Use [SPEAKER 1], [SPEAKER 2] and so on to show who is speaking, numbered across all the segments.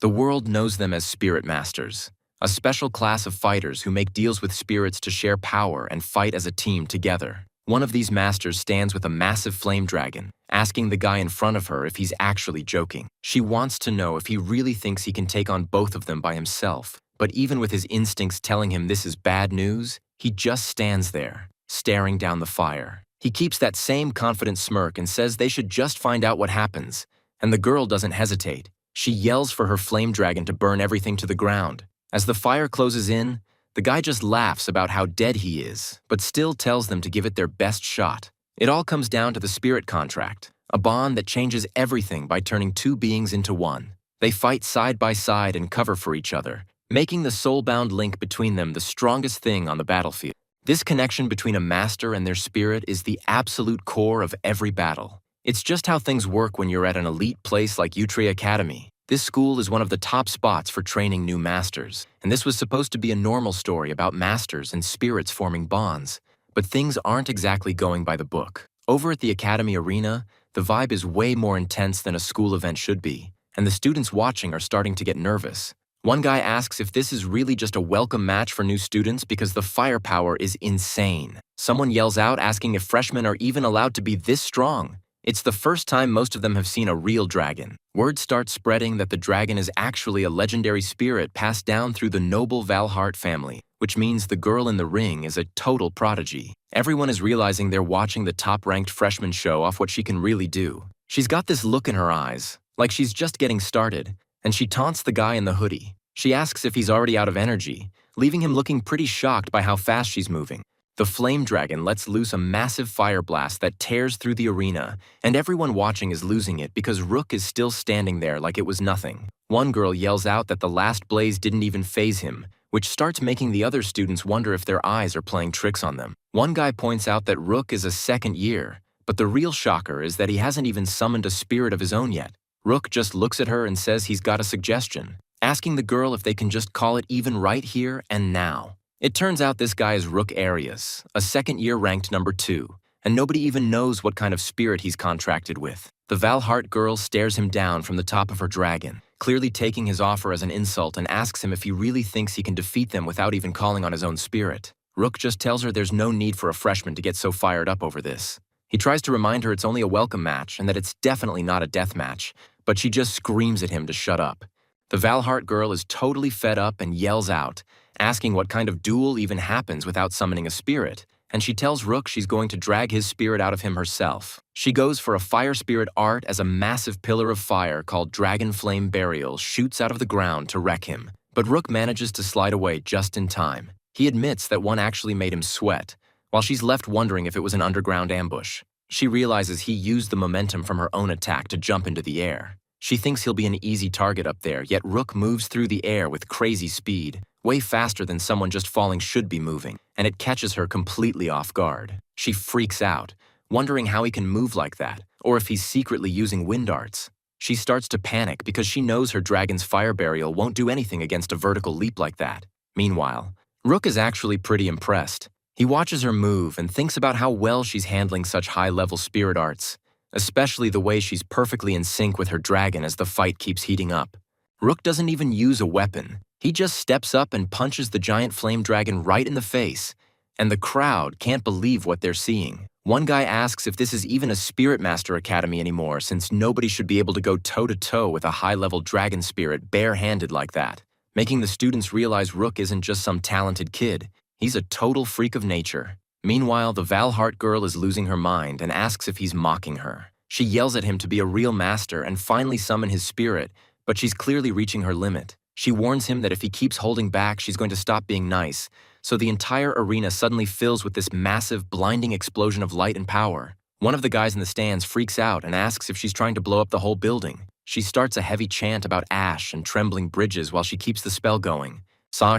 [SPEAKER 1] The world knows them as spirit masters, a special class of fighters who make deals with spirits to share power and fight as a team together. One of these masters stands with a massive flame dragon, asking the guy in front of her if he's actually joking. She wants to know if he really thinks he can take on both of them by himself, but even with his instincts telling him this is bad news, he just stands there, staring down the fire. He keeps that same confident smirk and says they should just find out what happens, and the girl doesn't hesitate. She yells for her flame dragon to burn everything to the ground. As the fire closes in, the guy just laughs about how dead he is, but still tells them to give it their best shot. It all comes down to the spirit contract, a bond that changes everything by turning two beings into one. They fight side by side and cover for each other, making the soul-bound link between them the strongest thing on the battlefield. This connection between a master and their spirit is the absolute core of every battle. It's just how things work when you're at an elite place like Isekai'd. This school is one of the top spots for training new masters, and this was supposed to be a normal story about masters and spirits forming bonds. But things aren't exactly going by the book. Over at the academy arena, the vibe is way more intense than a school event should be, and the students watching are starting to get nervous. One guy asks if this is really just a welcome match for new students because the firepower is insane. Someone yells out asking if freshmen are even allowed to be this strong. It's the first time most of them have seen a real dragon. Word starts spreading that the dragon is actually a legendary spirit passed down through the noble Valhart family, which means the girl in the ring is a total prodigy. Everyone is realizing they're watching the top-ranked freshman show off what she can really do. She's got this look in her eyes, like she's just getting started, and she taunts the guy in the hoodie. She asks if he's already out of energy, leaving him looking pretty shocked by how fast she's moving. The flame dragon lets loose a massive fire blast that tears through the arena, and everyone watching is losing it because Rook is still standing there like it was nothing. One girl yells out that the last blaze didn't even faze him, which starts making the other students wonder if their eyes are playing tricks on them. One guy points out that Rook is a second year, but the real shocker is that he hasn't even summoned a spirit of his own yet. Rook just looks at her and says he's got a suggestion, asking the girl if they can just call it even right here and now. It turns out this guy is Rook Arias, a second-year ranked number 2, and nobody even knows what kind of spirit he's contracted with. The Valhart girl stares him down from the top of her dragon, clearly taking his offer as an insult, and asks him if he really thinks he can defeat them without even calling on his own spirit. Rook just tells her there's no need for a freshman to get so fired up over this. He tries to remind her it's only a welcome match and that it's definitely not a death match, but she just screams at him to shut up. The Valhart girl is totally fed up and yells out, asking what kind of duel even happens without summoning a spirit, and she tells Rook she's going to drag his spirit out of him herself. She goes for a fire spirit art as a massive pillar of fire called Dragon Flame Burial shoots out of the ground to wreck him, but Rook manages to slide away just in time. He admits that one actually made him sweat, while she's left wondering if it was an underground ambush. She realizes he used the momentum from her own attack to jump into the air. She thinks he'll be an easy target up there, yet Rook moves through the air with crazy speed, way faster than someone just falling should be moving, and it catches her completely off guard. She freaks out, wondering how he can move like that, or if he's secretly using wind arts. She starts to panic because she knows her dragon's fire burial won't do anything against a vertical leap like that. Meanwhile, Rook is actually pretty impressed. He watches her move and thinks about how well she's handling such high-level spirit arts, especially the way she's perfectly in sync with her dragon as the fight keeps heating up. Rook doesn't even use a weapon. He just steps up and punches the giant flame dragon right in the face, and the crowd can't believe what they're seeing. One guy asks if this is even a Spirit Master Academy anymore, since nobody should be able to go toe-to-toe with a high-level dragon spirit bare-handed like that, making the students realize Rook isn't just some talented kid. He's a total freak of nature. Meanwhile, the Valhart girl is losing her mind and asks if he's mocking her. She yells at him to be a real master and finally summon his spirit, but she's clearly reaching her limit. She warns him that if he keeps holding back, she's going to stop being nice, so the entire arena suddenly fills with this massive, blinding explosion of light and power. One of the guys in the stands freaks out and asks if she's trying to blow up the whole building. She starts a heavy chant about ash and trembling bridges while she keeps the spell going,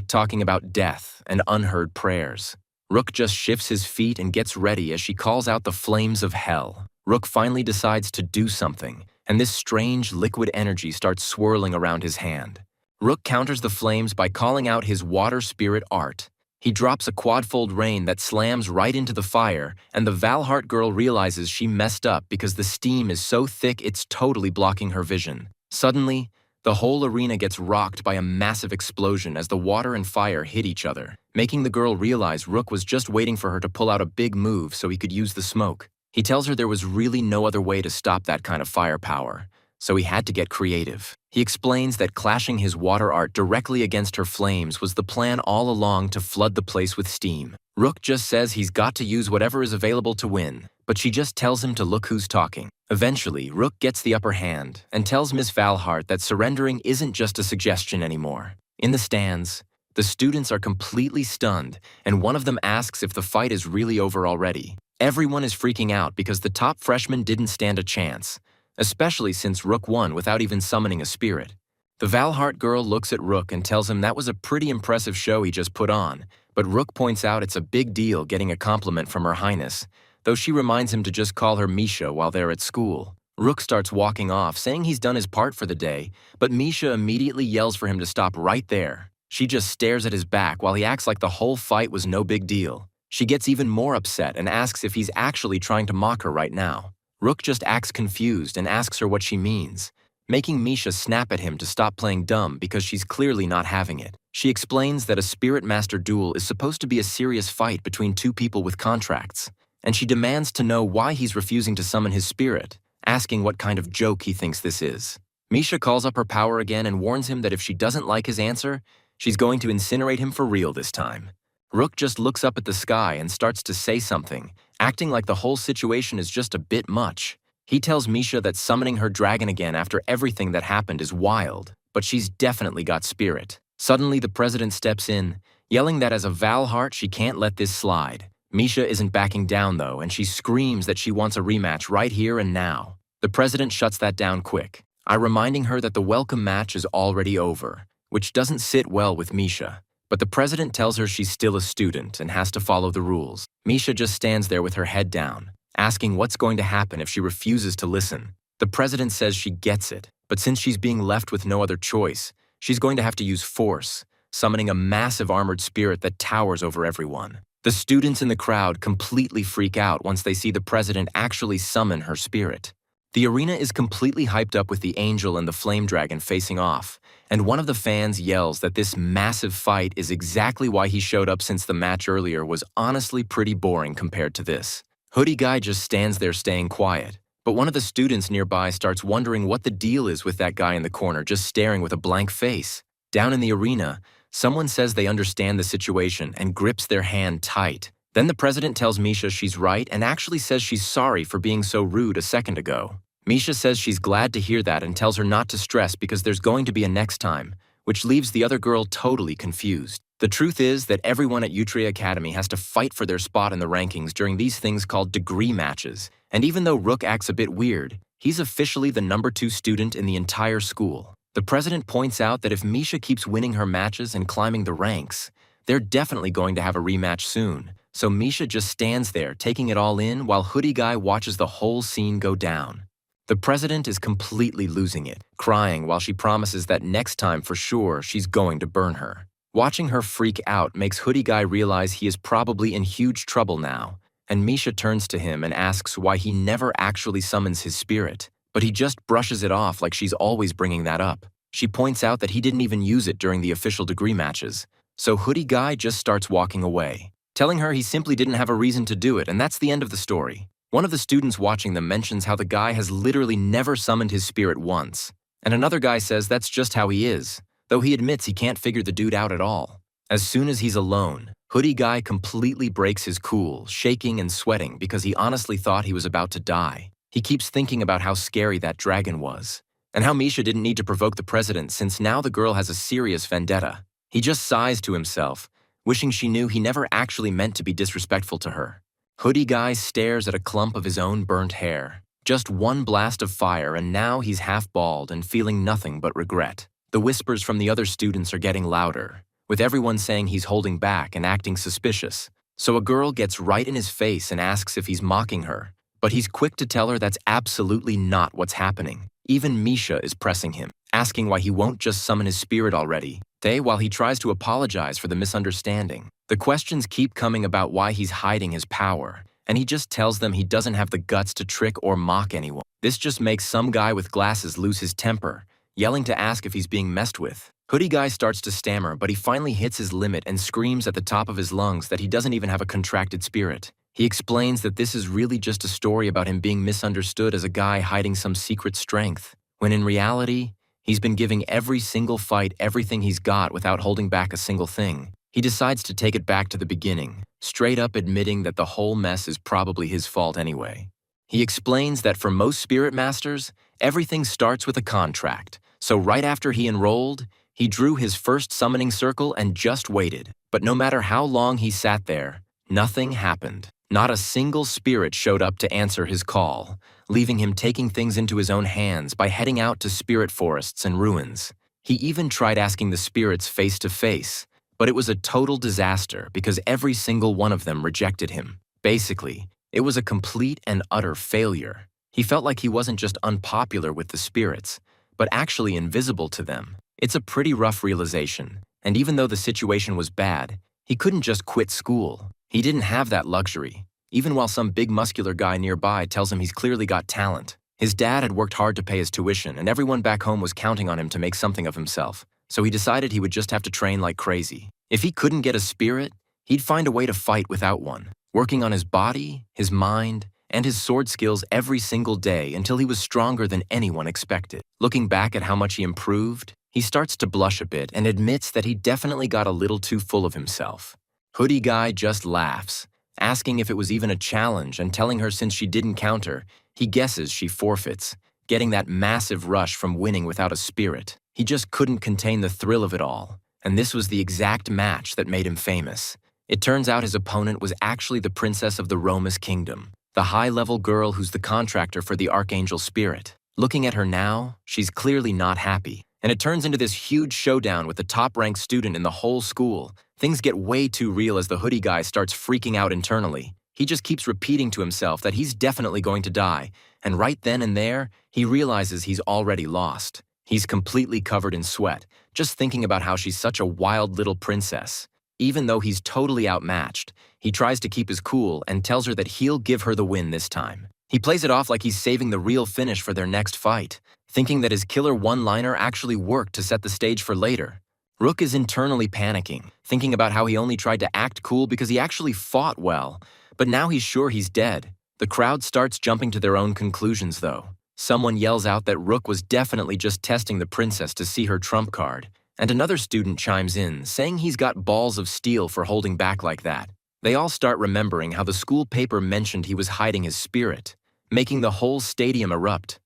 [SPEAKER 1] talking about death and unheard prayers. Rook just shifts his feet and gets ready as she calls out the flames of hell. Rook finally decides to do something, and this strange liquid energy starts swirling around his hand. Rook counters the flames by calling out his water spirit art. He drops a quadfold rain that slams right into the fire, and the Valhart girl realizes she messed up because the steam is so thick it's totally blocking her vision. Suddenly, The whole arena gets rocked by a massive explosion as the water and fire hit each other, making the girl realize Rook was just waiting for her to pull out a big move so he could use the smoke. He tells her there was really no other way to stop that kind of firepower, so he had to get creative. He explains that clashing his water art directly against her flames was the plan all along to flood the place with steam. Rook just says he's got to use whatever is available to win, but she just tells him to look who's talking. Eventually, Rook gets the upper hand and tells Miss Valhart that surrendering isn't just a suggestion anymore. In the stands, the students are completely stunned, and one of them asks if the fight is really over already. Everyone is freaking out because the top freshman didn't stand a chance, especially since Rook won without even summoning a spirit. The Valhart girl looks at Rook and tells him that was a pretty impressive show he just put on, but Rook points out it's a big deal getting a compliment from Her Highness, though she reminds him to just call her Misha while they're at school. Rook starts walking off, saying he's done his part for the day, but Misha immediately yells for him to stop right there. She just stares at his back while he acts like the whole fight was no big deal. She gets even more upset and asks if he's actually trying to mock her right now. Rook just acts confused and asks her what she means, making Misha snap at him to stop playing dumb because she's clearly not having it. She explains that a Spirit Master duel is supposed to be a serious fight between two people with contracts, and she demands to know why he's refusing to summon his spirit, asking what kind of joke he thinks this is. Misha calls up her power again and warns him that if she doesn't like his answer, she's going to incinerate him for real this time. Rook just looks up at the sky and starts to say something, acting like the whole situation is just a bit much. He tells Misha that summoning her dragon again after everything that happened is wild, but she's definitely got spirit. Suddenly, the president steps in, yelling that as a Valhart, she can't let this slide. Misha isn't backing down, though, and she screams that she wants a rematch right here and now. The president shuts that down quick, reminding her that the welcome match is already over, which doesn't sit well with Misha. But the president tells her she's still a student and has to follow the rules. Misha just stands there with her head down, asking what's going to happen if she refuses to listen. The president says she gets it, but since she's being left with no other choice, she's going to have to use force, summoning a massive armored spirit that towers over everyone. The students in the crowd completely freak out once they see the president actually summon her spirit. The arena is completely hyped up with the angel and the flame dragon facing off, and one of the fans yells that this massive fight is exactly why he showed up, since the match earlier was honestly pretty boring compared to this. Hoodie Guy just stands there staying quiet, but one of the students nearby starts wondering what the deal is with that guy in the corner just staring with a blank face. Down in the arena, someone says they understand the situation and grips their hand tight. Then the president tells Misha she's right and actually says she's sorry for being so rude a second ago. Misha says she's glad to hear that and tells her not to stress because there's going to be a next time, which leaves the other girl totally confused. The truth is that everyone at Yandere Academy has to fight for their spot in the rankings during these things called degree matches, and even though Rook acts a bit weird, he's officially the #2 student in the entire school. The president points out that if Misha keeps winning her matches and climbing the ranks, they're definitely going to have a rematch soon. So Misha just stands there taking it all in while Hoodie Guy watches the whole scene go down. The president is completely losing it, crying while she promises that next time for sure she's going to burn her. Watching her freak out makes Hoodie Guy realize he is probably in huge trouble now, and Misha turns to him and asks why he never actually summons his spirit, but he just brushes it off like she's always bringing that up. She points out that he didn't even use it during the official degree matches, so Hoodie Guy just starts walking away, telling her he simply didn't have a reason to do it, and that's the end of the story. One of the students watching them mentions how the guy has literally never summoned his spirit once, and another guy says that's just how he is, though he admits he can't figure the dude out at all. As soon as he's alone, Hoodie Guy completely breaks his cool, shaking and sweating because he honestly thought he was about to die. He keeps thinking about how scary that dragon was, and how Misha didn't need to provoke the president since now the girl has a serious vendetta. He just sighs to himself, wishing she knew he never actually meant to be disrespectful to her. Hoodie Guy stares at a clump of his own burnt hair. Just one blast of fire and now he's half bald and feeling nothing but regret. The whispers from the other students are getting louder, with everyone saying he's holding back and acting suspicious. So a girl gets right in his face and asks if he's mocking her, but he's quick to tell her that's absolutely not what's happening. Even Misha is pressing him, asking why he won't just summon his spirit already, while he tries to apologize for the misunderstanding. The questions keep coming about why he's hiding his power, and he just tells them he doesn't have the guts to trick or mock anyone. This just makes some guy with glasses lose his temper, yelling to ask if he's being messed with. Hoodie Guy starts to stammer, but he finally hits his limit and screams at the top of his lungs that he doesn't even have a contracted spirit. He explains that this is really just a story about him being misunderstood as a guy hiding some secret strength, when in reality, he's been giving every single fight everything he's got without holding back a single thing. He decides to take it back to the beginning, straight up admitting that the whole mess is probably his fault anyway. He explains that for most spirit masters, everything starts with a contract, so right after he enrolled, he drew his first summoning circle and just waited. But no matter how long he sat there, nothing happened. Not a single spirit showed up to answer his call, leaving him taking things into his own hands by heading out to spirit forests and ruins. He even tried asking the spirits face to face, but it was a total disaster because every single one of them rejected him. Basically, it was a complete and utter failure. He felt like he wasn't just unpopular with the spirits, but actually invisible to them. It's a pretty rough realization, and even though the situation was bad, he couldn't just quit school. He didn't have that luxury, even while some big muscular guy nearby tells him he's clearly got talent. His dad had worked hard to pay his tuition, and everyone back home was counting on him to make something of himself, so he decided he would just have to train like crazy. If he couldn't get a spirit, he'd find a way to fight without one, working on his body, his mind, and his sword skills every single day until he was stronger than anyone expected. Looking back at how much he improved, he starts to blush a bit and admits that he definitely got a little too full of himself. Hoodie Guy just laughs, asking if it was even a challenge and telling her since she didn't counter, he guesses she forfeits, getting that massive rush from winning without a spirit. He just couldn't contain the thrill of it all, and this was the exact match that made him famous. It turns out his opponent was actually the princess of the Romus Kingdom, the high-level girl who's the contractor for the Archangel Spirit. Looking at her now, she's clearly not happy, and it turns into this huge showdown with the top-ranked student in the whole school. Things get way too real as the Hoodie Guy starts freaking out internally. He just keeps repeating to himself that he's definitely going to die, and right then and there, he realizes he's already lost. He's completely covered in sweat, just thinking about how she's such a wild little princess. Even though he's totally outmatched, he tries to keep his cool and tells her that he'll give her the win this time. He plays it off like he's saving the real finish for their next fight, thinking that his killer one-liner actually worked to set the stage for later. Rook is internally panicking, thinking about how he only tried to act cool because he actually fought well, but now he's sure he's dead. The crowd starts jumping to their own conclusions, though. Someone yells out that Rook was definitely just testing the princess to see her trump card, and another student chimes in, saying he's got balls of steel for holding back like that. They all start remembering how the school paper mentioned he was hiding his spirit, making the whole stadium erupt.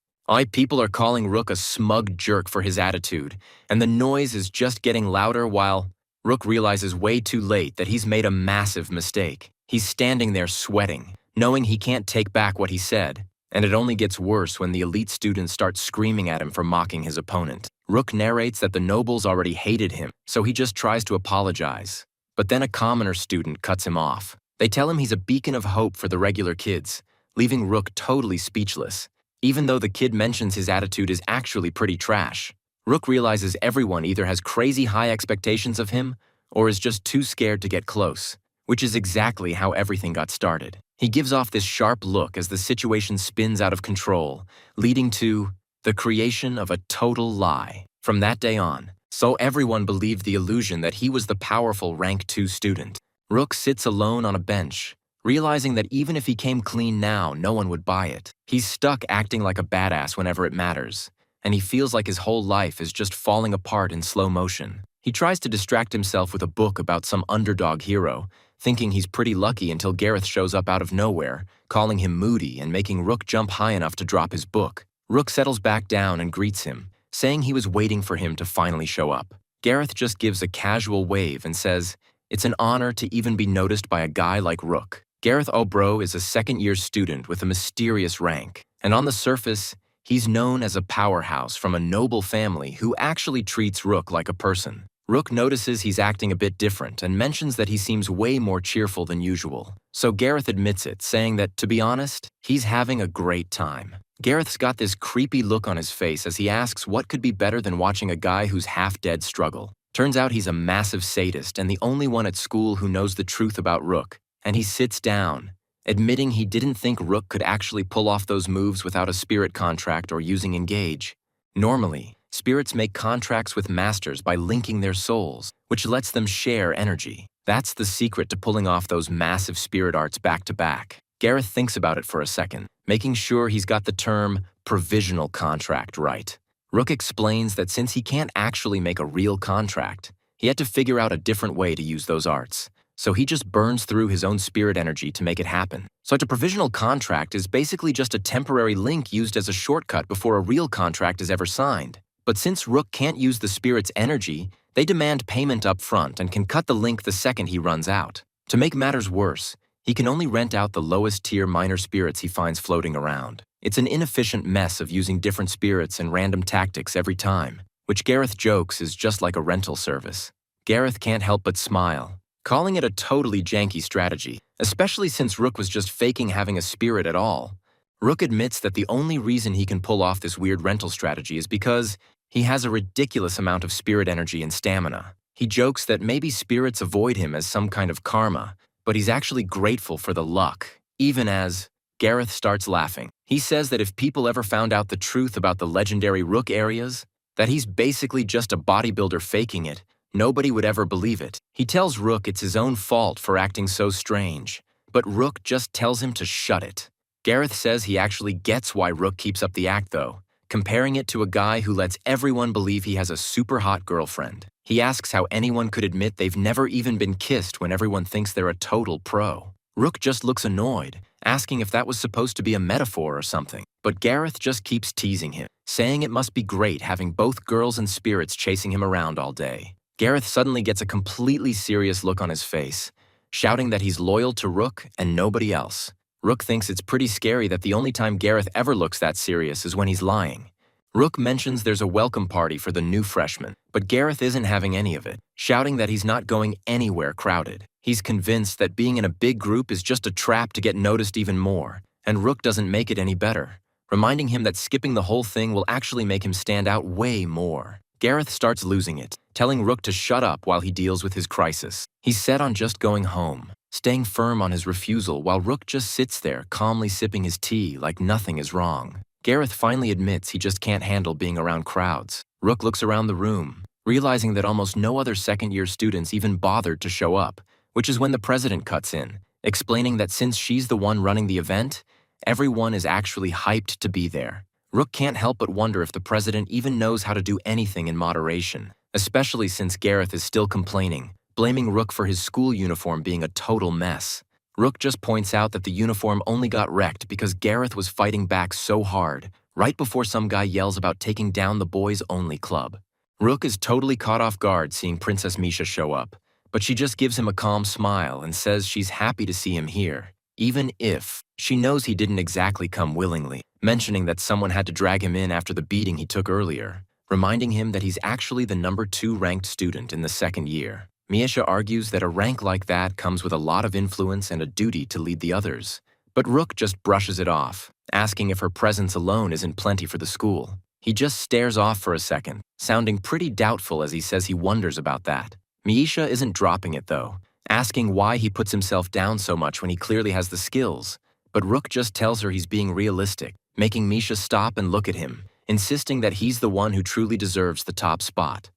[SPEAKER 1] People are calling Rook a smug jerk for his attitude, and the noise is just getting louder while Rook realizes way too late that he's made a massive mistake. He's standing there sweating, knowing he can't take back what he said, and it only gets worse when the elite students start screaming at him for mocking his opponent. Rook narrates that the nobles already hated him, so he just tries to apologize. But then a commoner student cuts him off. They tell him he's a beacon of hope for the regular kids, leaving Rook totally speechless. Even though the kid mentions his attitude is actually pretty trash, Rook realizes everyone either has crazy high expectations of him or is just too scared to get close, which is exactly how everything got started. He gives off this sharp look as the situation spins out of control, leading to the creation of a total lie. From that day on, so everyone believed the illusion that he was the powerful rank 2 student. Rook sits alone on a bench, realizing that even if he came clean now, no one would buy it. He's stuck acting like a badass whenever it matters, and he feels like his whole life is just falling apart in slow motion. He tries to distract himself with a book about some underdog hero, thinking he's pretty lucky until Gareth shows up out of nowhere, calling him moody and making Rook jump high enough to drop his book. Rook settles back down and greets him, saying he was waiting for him to finally show up. Gareth just gives a casual wave and says, "It's an honor to even be noticed by a guy like Rook." Gareth Obro is a second-year student with a mysterious rank, and on the surface, he's known as a powerhouse from a noble family who actually treats Rook like a person. Rook notices he's acting a bit different and mentions that he seems way more cheerful than usual. So Gareth admits it, saying that, to be honest, he's having a great time. Gareth's got this creepy look on his face as he asks what could be better than watching a guy who's half-dead struggle. Turns out he's a massive sadist and the only one at school who knows the truth about Rook, and he sits down, admitting he didn't think Rook could actually pull off those moves without a spirit contract or using Engage. Normally, spirits make contracts with masters by linking their souls, which lets them share energy. That's the secret to pulling off those massive spirit arts back to back. Gareth thinks about it for a second, making sure he's got the term provisional contract right. Rook explains that since he can't actually make a real contract, he had to figure out a different way to use those arts. So he just burns through his own spirit energy to make it happen. Such a provisional contract is basically just a temporary link used as a shortcut before a real contract is ever signed. But since Rook can't use the spirit's energy, they demand payment up front and can cut the link the second he runs out. To make matters worse, he can only rent out the lowest tier minor spirits he finds floating around. It's an inefficient mess of using different spirits and random tactics every time, which Gareth jokes is just like a rental service. Gareth can't help but smile, calling it a totally janky strategy, especially since Rook was just faking having a spirit at all. Rook admits that the only reason he can pull off this weird rental strategy is because he has a ridiculous amount of spirit energy and stamina. He jokes that maybe spirits avoid him as some kind of karma, but he's actually grateful for the luck, even as Gareth starts laughing. He says that if people ever found out the truth about the legendary Rook areas, that he's basically just a bodybuilder faking it, nobody would ever believe it. He tells Rook it's his own fault for acting so strange, but Rook just tells him to shut it. Gareth says he actually gets why Rook keeps up the act though, comparing it to a guy who lets everyone believe he has a super hot girlfriend. He asks how anyone could admit they've never even been kissed when everyone thinks they're a total pro. Rook just looks annoyed, asking if that was supposed to be a metaphor or something. But Gareth just keeps teasing him, saying it must be great having both girls and spirits chasing him around all day. Gareth suddenly gets a completely serious look on his face, shouting that he's loyal to Rook and nobody else. Rook thinks it's pretty scary that the only time Gareth ever looks that serious is when he's lying. Rook mentions there's a welcome party for the new freshman, but Gareth isn't having any of it, shouting that he's not going anywhere crowded. He's convinced that being in a big group is just a trap to get noticed even more, and Rook doesn't make it any better, reminding him that skipping the whole thing will actually make him stand out way more. Gareth starts losing it, telling Rook to shut up while he deals with his crisis. He's set on just going home, staying firm on his refusal while Rook just sits there calmly sipping his tea like nothing is wrong. Gareth finally admits he just can't handle being around crowds. Rook looks around the room, realizing that almost no other second-year students even bothered to show up, which is when the president cuts in, explaining that since she's the one running the event, everyone is actually hyped to be there. Rook can't help but wonder if the president even knows how to do anything in moderation, especially since Gareth is still complaining, blaming Rook for his school uniform being a total mess. Rook just points out that the uniform only got wrecked because Gareth was fighting back so hard, right before some guy yells about taking down the boys-only club. Rook is totally caught off guard seeing Princess Misha show up, but she just gives him a calm smile and says she's happy to see him here, even if she knows he didn't exactly come willingly, mentioning that someone had to drag him in after the beating he took earlier, reminding him that he's actually the number 2 ranked student in the second year. Misha argues that a rank like that comes with a lot of influence and a duty to lead the others, but Rook just brushes it off, asking if her presence alone isn't plenty for the school. He just stares off for a second, sounding pretty doubtful as he says he wonders about that. Misha isn't dropping it though, asking why he puts himself down so much when he clearly has the skills, but Rook just tells her he's being realistic, making Misha stop and look at him, insisting that he's the one who truly deserves the top spot,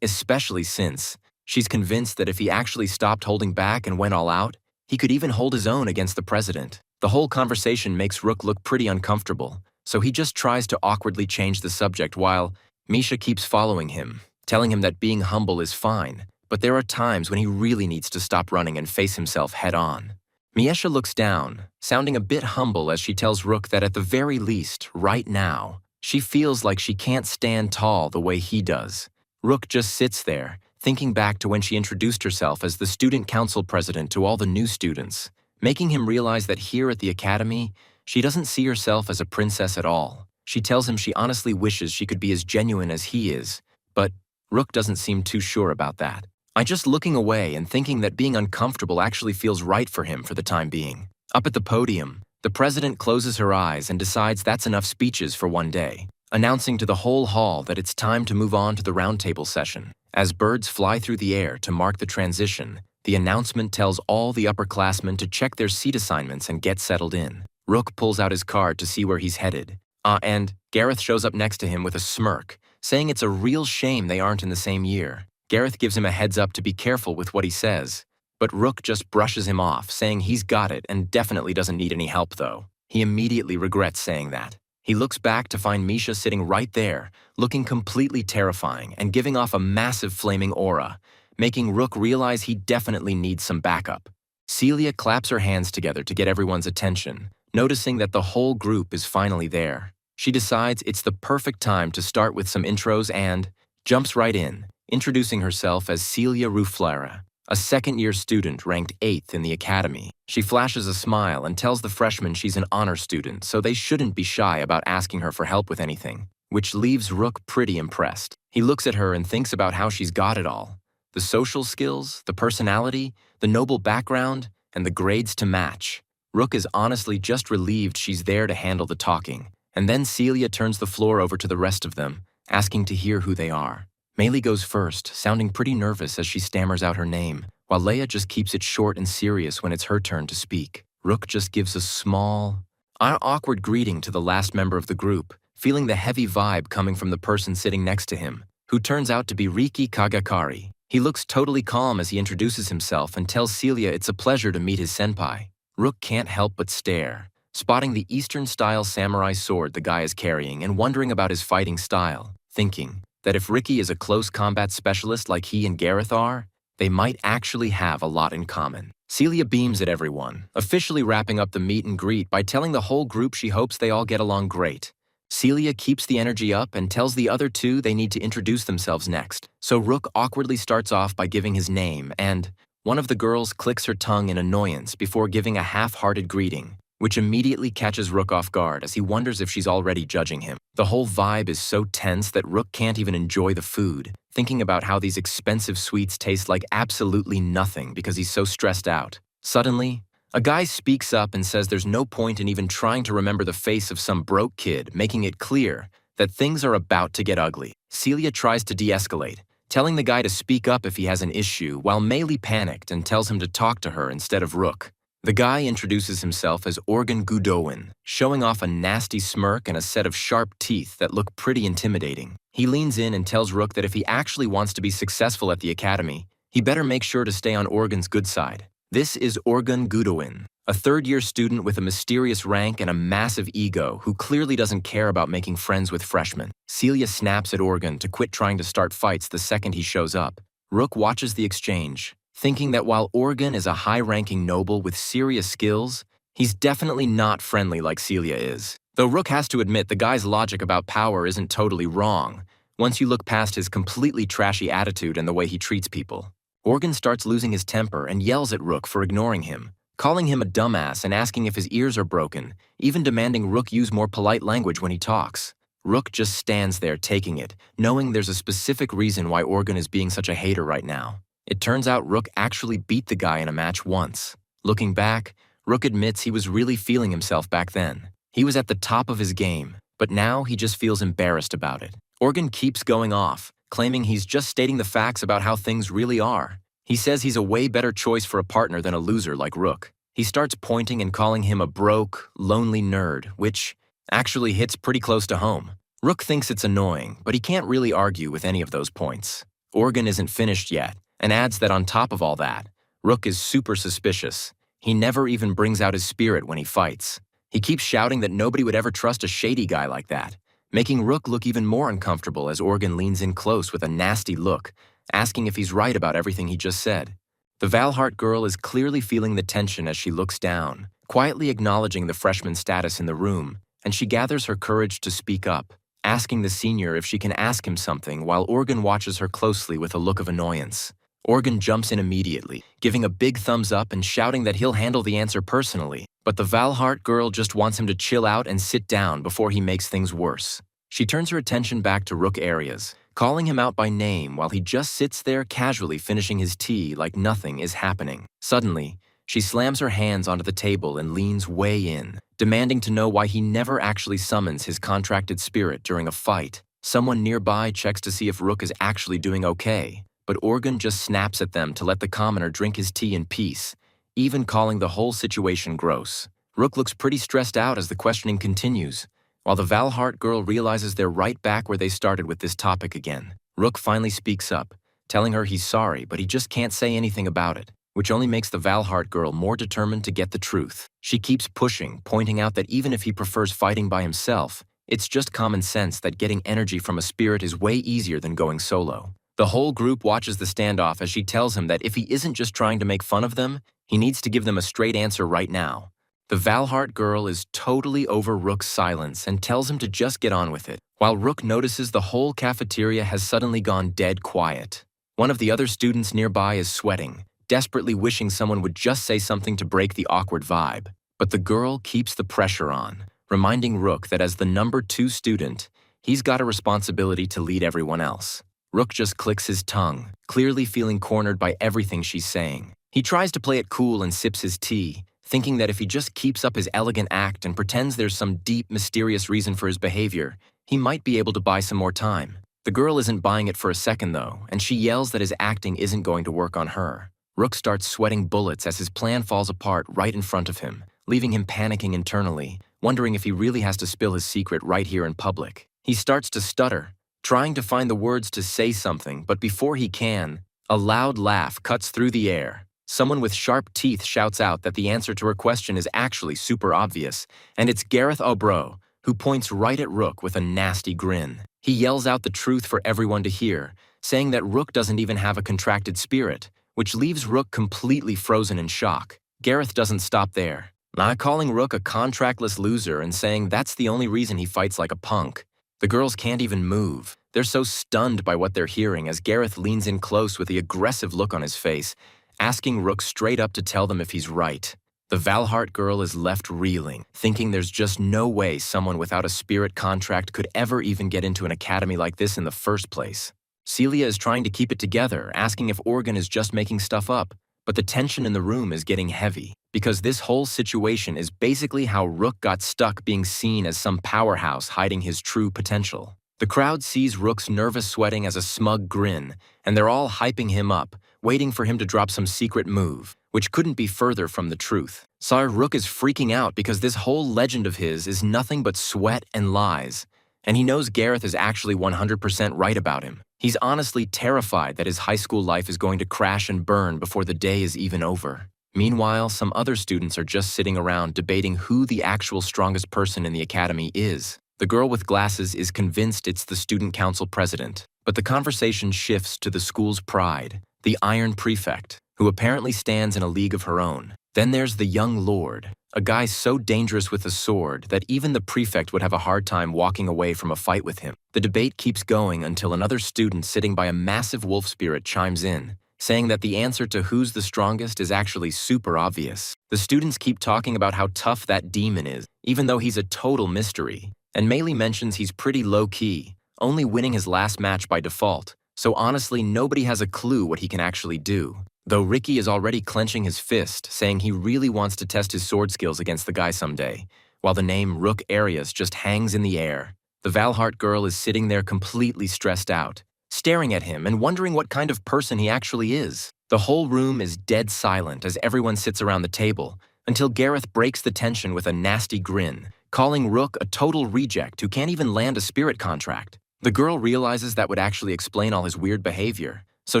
[SPEAKER 1] especially since she's convinced that if he actually stopped holding back and went all out, he could even hold his own against the president. The whole conversation makes Rook look pretty uncomfortable, so he just tries to awkwardly change the subject while Misha keeps following him, telling him that being humble is fine, but there are times when he really needs to stop running and face himself head-on. Misha looks down, sounding a bit humble as she tells Rook that at the very least, right now, she feels like she can't stand tall the way he does. Rook just sits there, thinking back to when she introduced herself as the student council president to all the new students, making him realize that here at the academy, she doesn't see herself as a princess at all. She tells him she honestly wishes she could be as genuine as he is, but Rook doesn't seem too sure about that. I'm just looking away and thinking that being uncomfortable actually feels right for him for the time being. Up at the podium, the president closes her eyes and decides that's enough speeches for one day, announcing to the whole hall that it's time to move on to the roundtable session. As birds fly through the air to mark the transition, the announcement tells all the upperclassmen to check their seat assignments and get settled in. Rook pulls out his card to see where he's headed. And Gareth shows up next to him with a smirk, saying it's a real shame they aren't in the same year. Gareth gives him a heads up to be careful with what he says, but Rook just brushes him off, saying he's got it and definitely doesn't need any help though. He immediately regrets saying that. He looks back to find Misha sitting right there, looking completely terrifying and giving off a massive flaming aura, making Rook realize he definitely needs some backup. Celia claps her hands together to get everyone's attention, noticing that the whole group is finally there. She decides it's the perfect time to start with some intros and jumps right in, introducing herself as Celia Ruflara, a second-year student ranked 8th in the academy. She flashes a smile and tells the freshmen she's an honor student, so they shouldn't be shy about asking her for help with anything, which leaves Rook pretty impressed. He looks at her and thinks about how she's got it all. The social skills, the personality, the noble background, and the grades to match. Rook is honestly just relieved she's there to handle the talking. And then Celia turns the floor over to the rest of them, asking to hear who they are. Maylee goes first, sounding pretty nervous as she stammers out her name, while Leia just keeps it short and serious when it's her turn to speak. Rook just gives a small, awkward greeting to the last member of the group, feeling the heavy vibe coming from the person sitting next to him, who turns out to be Riki Kagakari. He looks totally calm as he introduces himself and tells Celia it's a pleasure to meet his senpai. Rook can't help but stare, spotting the Eastern-style samurai sword the guy is carrying and wondering about his fighting style, thinking that if Ricky is a close combat specialist like he and Gareth are, they might actually have a lot in common. Celia beams at everyone, officially wrapping up the meet and greet by telling the whole group she hopes they all get along great. Celia keeps the energy up and tells the other two they need to introduce themselves next, so Rook awkwardly starts off by giving his name, and one of the girls clicks her tongue in annoyance before giving a half-hearted greeting, which immediately catches Rook off guard as he wonders if she's already judging him. The whole vibe is so tense that Rook can't even enjoy the food, thinking about how these expensive sweets taste like absolutely nothing because he's so stressed out. Suddenly, a guy speaks up and says there's no point in even trying to remember the face of some broke kid, making it clear that things are about to get ugly. Celia tries to de-escalate, telling the guy to speak up if he has an issue, while Maylee panicked and tells him to talk to her instead of Rook. The guy introduces himself as Organ Gudowin, showing off a nasty smirk and a set of sharp teeth that look pretty intimidating. He leans in and tells Rook that if he actually wants to be successful at the academy, he better make sure to stay on Organ's good side. This is Organ Gudowin, a third-year student with a mysterious rank and a massive ego who clearly doesn't care about making friends with freshmen. Celia snaps at Organ to quit trying to start fights the second he shows up. Rook watches the exchange, thinking that while Organ is a high-ranking noble with serious skills, he's definitely not friendly like Celia is. Though Rook has to admit the guy's logic about power isn't totally wrong, once you look past his completely trashy attitude and the way he treats people. Organ starts losing his temper and yells at Rook for ignoring him, calling him a dumbass and asking if his ears are broken, even demanding Rook use more polite language when he talks. Rook just stands there taking it, knowing there's a specific reason why Organ is being such a hater right now. It turns out Rook actually beat the guy in a match once. Looking back, Rook admits he was really feeling himself back then. He was at the top of his game, but now he just feels embarrassed about it. Organ keeps going off, claiming he's just stating the facts about how things really are. He says he's a way better choice for a partner than a loser like Rook. He starts pointing and calling him a broke, lonely nerd, which actually hits pretty close to home. Rook thinks it's annoying, but he can't really argue with any of those points. Organ isn't finished yet, and adds that on top of all that, Rook is super suspicious. He never even brings out his spirit when he fights. He keeps shouting that nobody would ever trust a shady guy like that, making Rook look even more uncomfortable as Organ leans in close with a nasty look, asking if he's right about everything he just said. The Valhart girl is clearly feeling the tension as she looks down, quietly acknowledging the freshman status in the room, and she gathers her courage to speak up, asking the senior if she can ask him something while Organ watches her closely with a look of annoyance. Organ jumps in immediately, giving a big thumbs up and shouting that he'll handle the answer personally, but the Valhart girl just wants him to chill out and sit down before he makes things worse. She turns her attention back to Rook Arias, calling him out by name while he just sits there casually finishing his tea like nothing is happening. Suddenly, she slams her hands onto the table and leans way in, demanding to know why he never actually summons his contracted spirit during a fight. Someone nearby checks to see if Rook is actually doing okay, but Organ just snaps at them to let the commoner drink his tea in peace, even calling the whole situation gross. Rook looks pretty stressed out as the questioning continues, While the Valhart girl realizes they're right back where they started with this topic again, Rook finally speaks up, telling her he's sorry, but he just can't say anything about it, which only makes the Valhart girl more determined to get the truth. She keeps pushing, pointing out that even if he prefers fighting by himself, it's just common sense that getting energy from a spirit is way easier than going solo. The whole group watches the standoff as she tells him that if he isn't just trying to make fun of them, he needs to give them a straight answer right now. The Valhart girl is totally over Rook's silence and tells him to just get on with it, while Rook notices the whole cafeteria has suddenly gone dead quiet. One of the other students nearby is sweating, desperately wishing someone would just say something to break the awkward vibe. But the girl keeps the pressure on, reminding Rook that as the number 2 student, he's got a responsibility to lead everyone else. Rook just clicks his tongue, clearly feeling cornered by everything she's saying. He tries to play it cool and sips his tea, thinking that if he just keeps up his elegant act and pretends there's some deep, mysterious reason for his behavior, he might be able to buy some more time. The girl isn't buying it for a second though, and she yells that his acting isn't going to work on her. Rook starts sweating bullets as his plan falls apart right in front of him, leaving him panicking internally, wondering if he really has to spill his secret right here in public. He starts to stutter, trying to find the words to say something, but before he can, a loud laugh cuts through the air. Someone with sharp teeth shouts out that the answer to her question is actually super obvious, and it's Gareth Obro, who points right at Rook with a nasty grin. He yells out the truth for everyone to hear, saying that Rook doesn't even have a contracted spirit, which leaves Rook completely frozen in shock. Gareth doesn't stop there, calling Rook a contractless loser and saying that's the only reason he fights like a punk. The girls can't even move. They're so stunned by what they're hearing as Gareth leans in close with the aggressive look on his face, asking Rook straight up to tell them if he's right. The Valhart girl is left reeling, thinking there's just no way someone without a spirit contract could ever even get into an academy like this in the first place. Celia is trying to keep it together, asking if Organ is just making stuff up, but the tension in the room is getting heavy, because this whole situation is basically how Rook got stuck being seen as some powerhouse hiding his true potential. The crowd sees Rook's nervous sweating as a smug grin, and they're all hyping him up, waiting for him to drop some secret move, which couldn't be further from the truth. Rook is freaking out because this whole legend of his is nothing but sweat and lies, and he knows Gareth is actually 100% right about him. He's honestly terrified that his high school life is going to crash and burn before the day is even over. Meanwhile, some other students are just sitting around debating who the actual strongest person in the academy is. The girl with glasses is convinced it's the student council president, but the conversation shifts to the school's pride, the Iron Prefect, who apparently stands in a league of her own. Then there's the young lord, a guy so dangerous with a sword that even the prefect would have a hard time walking away from a fight with him. The debate keeps going until another student sitting by a massive wolf spirit chimes in, saying that the answer to who's the strongest is actually super obvious. The students keep talking about how tough that demon is, even though he's a total mystery, and Meili mentions he's pretty low-key, only winning his last match by default, so honestly nobody has a clue what he can actually do. Though Ricky is already clenching his fist, saying he really wants to test his sword skills against the guy someday, while the name Rook Arias just hangs in the air. The Valhart girl is sitting there completely stressed out, staring at him and wondering what kind of person he actually is. The whole room is dead silent as everyone sits around the table, until Gareth breaks the tension with a nasty grin, calling Rook a total reject who can't even land a spirit contract. The girl realizes that would actually explain all his weird behavior, so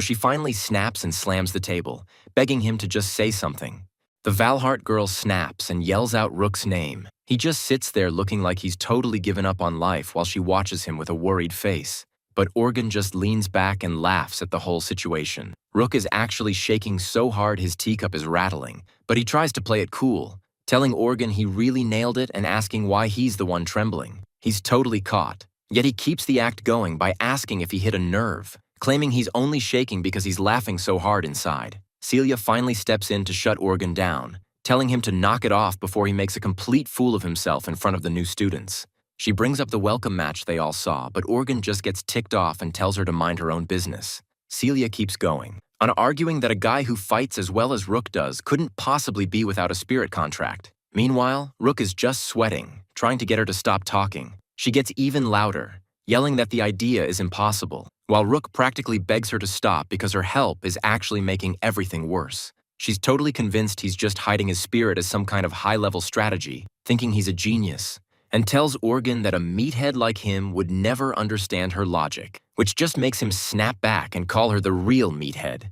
[SPEAKER 1] she finally snaps and slams the table, begging him to just say something. The Valhart girl snaps and yells out Rook's name. He just sits there looking like he's totally given up on life while she watches him with a worried face. But Organ just leans back and laughs at the whole situation. Rook is actually shaking so hard his teacup is rattling, but he tries to play it cool, telling Organ he really nailed it and asking why he's the one trembling. He's totally caught, yet he keeps the act going by asking if he hit a nerve, claiming he's only shaking because he's laughing so hard inside. Celia finally steps in to shut Organ down, telling him to knock it off before he makes a complete fool of himself in front of the new students. She brings up the welcome match they all saw, but Organ just gets ticked off and tells her to mind her own business. Celia keeps going, arguing that a guy who fights as well as Rook does couldn't possibly be without a spirit contract. Meanwhile, Rook is just sweating, trying to get her to stop talking. She gets even louder, yelling that the idea is impossible, while Rook practically begs her to stop because her help is actually making everything worse. She's totally convinced he's just hiding his spirit as some kind of high-level strategy, thinking he's a genius, and tells Organ that a meathead like him would never understand her logic, which just makes him snap back and call her the real meathead.